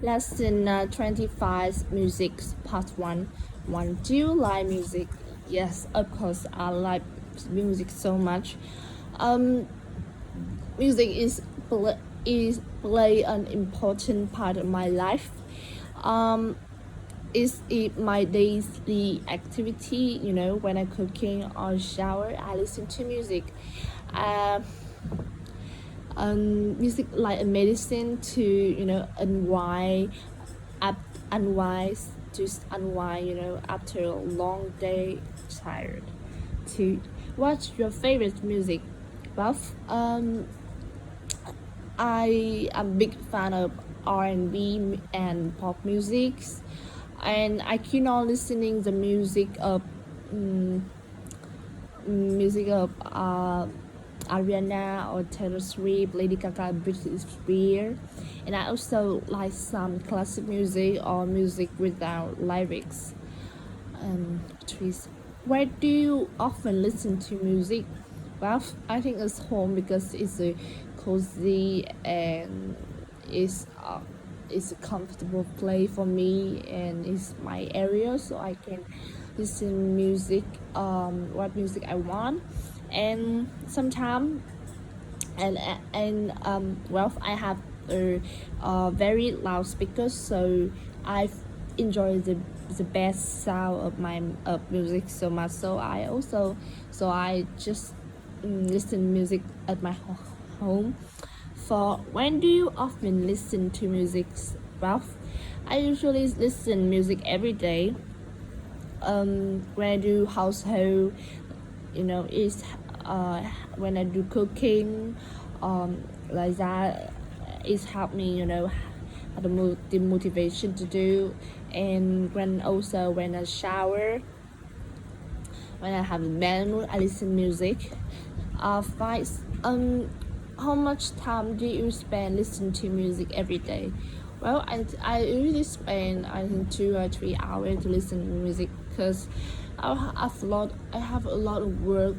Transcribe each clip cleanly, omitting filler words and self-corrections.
Lesson 25 Music Part 1. Do you like music? Yes, of course, I like music so much. Um, Music is play an important part of my life. Um, is it my daily activity? When I'm cooking or shower, I listen to music. Uh, Music like a medicine to unwind, up unwind, just unwind. After a long day, tired. To what's your favorite music? Well, I am a big fan of R&B and pop music, and I keep on listening the music of Ariana or Taylor Swift, Lady Gaga, Britney Spears, and I also like some classic music or music without lyrics. Trees. Where do you often listen to music? Well, I think it's home because it's a cozy and it's a comfortable place for me, and it's my area, so I can listen music, what music I want, and sometimes well, I have a very loud speakers, so I enjoy the best sound of my music so much. So I just listen music at my home. For when do you often listen to music, Ralph? I usually listen music every day. When I do household, is when I do cooking, like that, it's helped me, have the motivation to do. And when I shower, when I have a bad mood, I listen music. Five, how much time do you spend listening to music every day? Well, I usually spend, I think, 2 or 3 hours to listen to music because I have a lot of work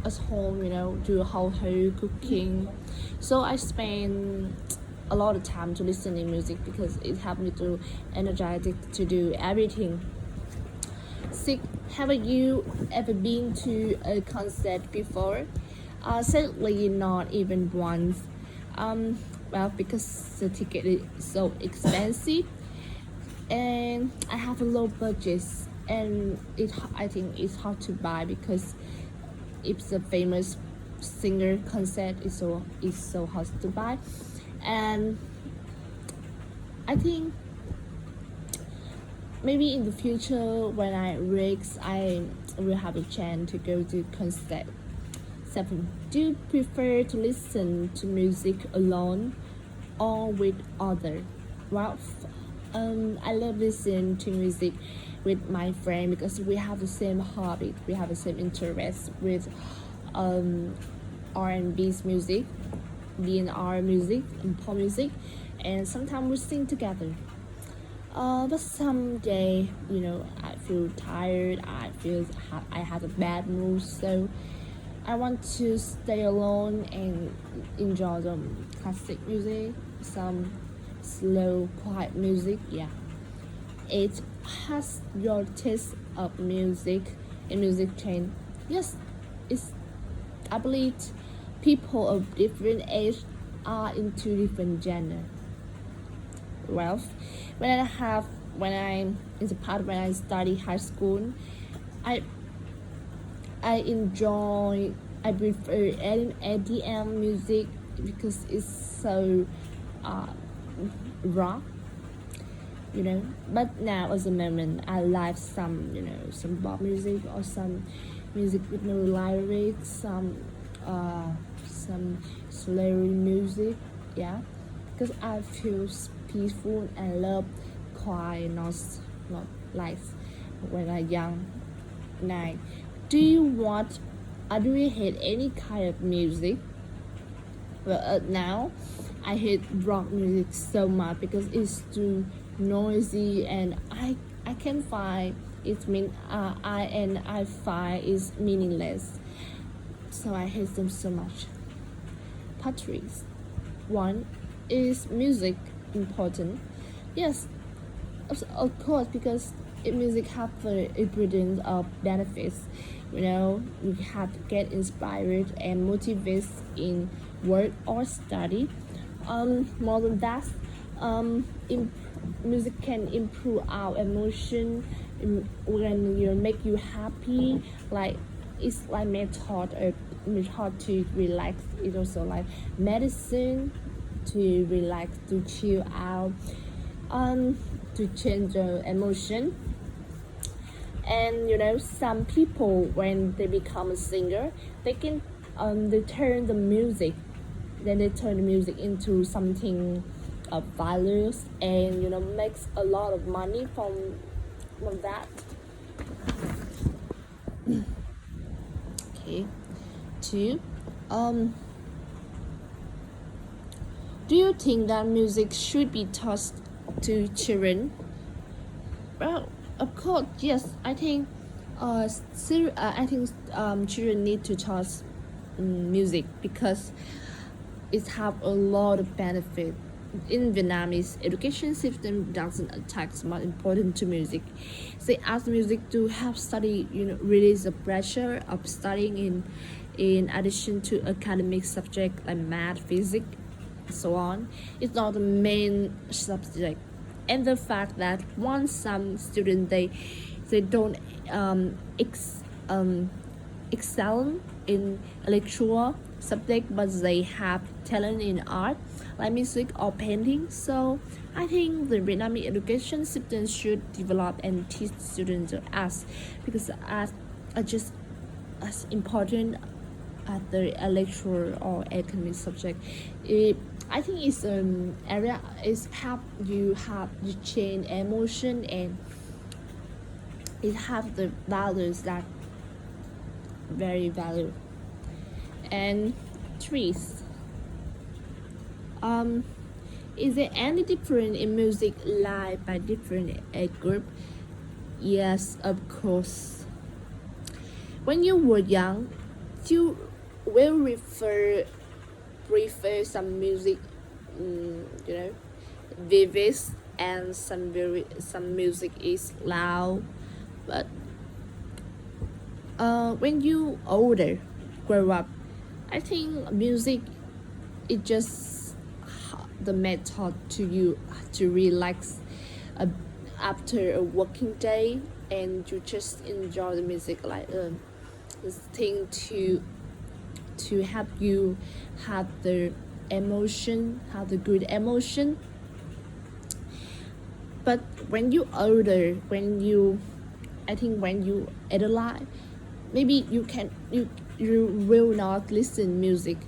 at home, do household cooking, so I spend a lot of time to listen to music because it helps me to energetic to do everything. Six, have you ever been to a concert before? Sadly, not even once. Um, well, because the ticket is so expensive, and I have a low budget, and I think it's hard to buy because it's a famous singer concert is so hard to buy, and I think maybe in the future when I rich, I will have a chance to go to concert. 7. Do you prefer to listen to music alone or with other? Well, I love listening to music with my friend because we have the same hobby, we have the same interest with R&B's music, BNR music, and pop music, and sometimes we sing together. But someday, I feel tired. I have a bad mood, so I want to stay alone and enjoy the classic music, some slow, quiet music. Yeah. 8. Has your taste of music and music changed? Yes, it's. I believe people of different age are into different genre. Well, when I'm in the part when I study high school, I I enjoy I prefer EDM music because it's so uh, rock, But now, at the moment, I like some pop music or some music with no lyrics, some slow music, yeah, because I feel peaceful and love quiet, not like when I young. 9. Do you want? Do you hate any kind of music? Well, now I hate rock music so much because it's too noisy, and I can find I find it's meaningless. So I hate them so much. Patrice. 1. Is music important? Yes, of course, because music have the abundance of benefits. You have to get inspired and motivated in work or study. More than that, music can improve our emotion when you make you happy. Like it's like method to relax. It's also like medicine to relax, to chill out, to change the emotion. And some people, when they become a singer, they can they turn the music, then they turn the music into something of values, and makes a lot of money from that. Okay. Two, um do you think that music should be taught to children? Well, of course, yes. I think children need to taught music because it have a lot of benefit. In Vietnamese education system doesn't attach much important to music. They ask music to help study, release the pressure of studying in addition to academic subject like math, physics, so on. It's not the main subject. And the fact that once some students they don't excel in intellectual subject, but they have talent in art like music or painting. So I think the Vietnamese education system should develop and teach students as, because art are just as important as the intellectual or academic subject. I think it's area is help you have you change emotion, and it have the values that very value. And trees. Is there any difference in music live by different age group? Yes, of course. When you were young, you will prefer some music, vivid, and some music is loud. But when you older, grow up, I think music is just the method to you to relax after a working day, and you just enjoy the music like this thing to help you have the emotion, have the good emotion. But when you older, when you adult, maybe you will not listen music,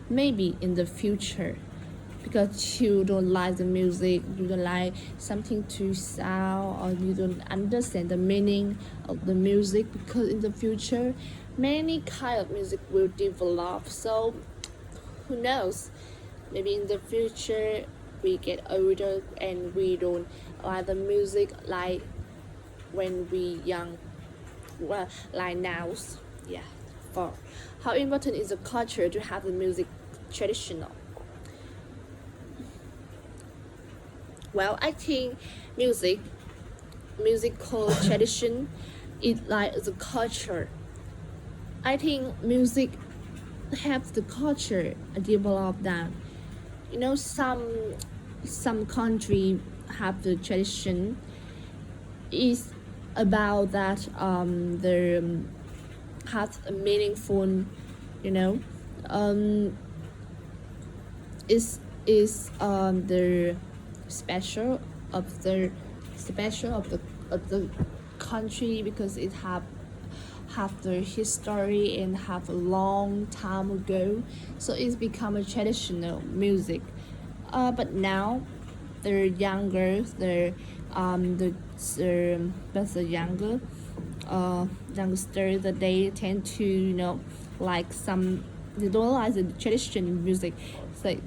maybe in the future, because you don't like the music, you don't like something too sound, or you don't understand the meaning of the music, because in the future many kind of music will develop. So who knows, maybe in the future we get older and we don't like the music like when we young, well, like now. Yeah. For how important is the culture to have the music traditional? Well, I think musical tradition is like the culture. I think music helps the culture develop that. Some country have the tradition is about that the has a meaningful, you know is the special of the of the country, because it have the history and have a long time ago, so it's become a traditional music. But now the younger the younger youngster that they tend to like some, they don't like the traditional music. It's like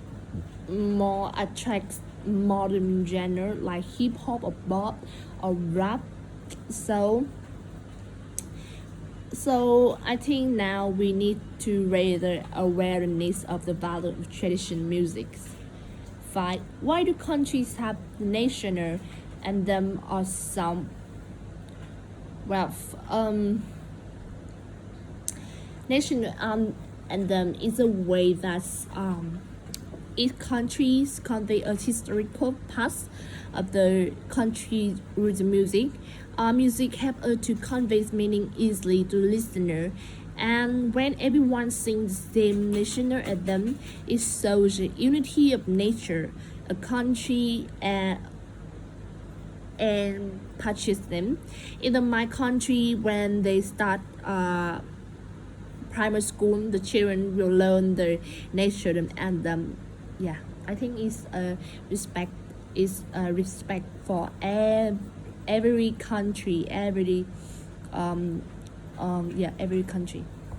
more attracts modern genre like hip hop or pop or rap. So I think now we need to raise the awareness of the value of traditional music. 5. Why do countries have national anthem or some? Well, national anthem is a way that each countries convey a historical past of the country through the music. Music helps us to convey meaning easily to listener, and when everyone sings the same national anthem, it shows the unity of nature, a country, and patriotism. In my country, when they start primary school, the children will learn the national anthem. Yeah, I think it's a respect. Is a respect for every country, every every country.